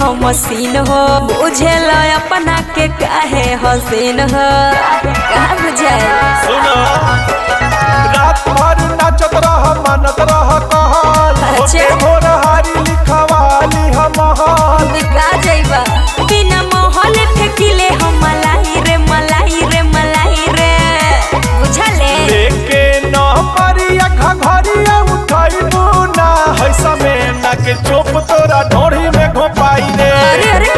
हम मशीन हो, बुझे लो अपना के काहे हसीन हो, कहा बुझाए। सुनो रात भर नाचत रह मानत रह कहल, होते भोर हारी लिखवाली हम हल। बिका जाइबा बिना मोहले फेंकिले हम मलाई रे मलाई रे मलाई रे, बुझले। लेके न परिया घघरिया उठाइबू ना, है समय ना के चोप तोरा ढोढ़ी में घोपाई रे। अरे अरे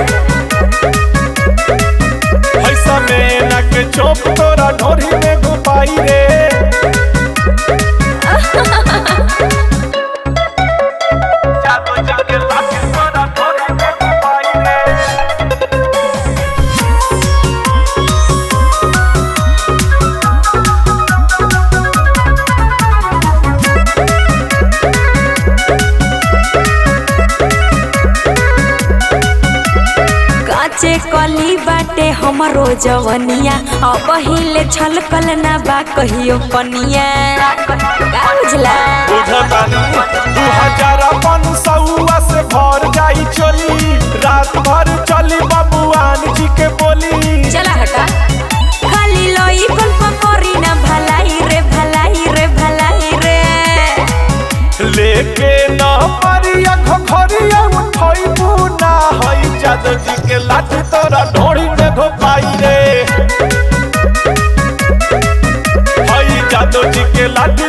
है समय ना के चोप तोरा ढोढ़ी में घोपाई रे। जादू जाके लाठी तोरा ढोढ़ी में घोपाई रे। काचे कली बाटे हमरो जवनिया, अब हिले छलकल ना बा कहियो कनिया, का बुझला। बुझतानी 2500 से भर जाई चली, रात भर चली बबुआन जी के बोली। चला हटा खाली लोई कल पकड़ी ना भलाई रे भलाई रे भलाई रे। लेके न परिया घघरिया उठैबू ना, हई जादू जी के लाठी तोरा ढोढ़ी में घोपाई रे। हई जादू जी के लाठी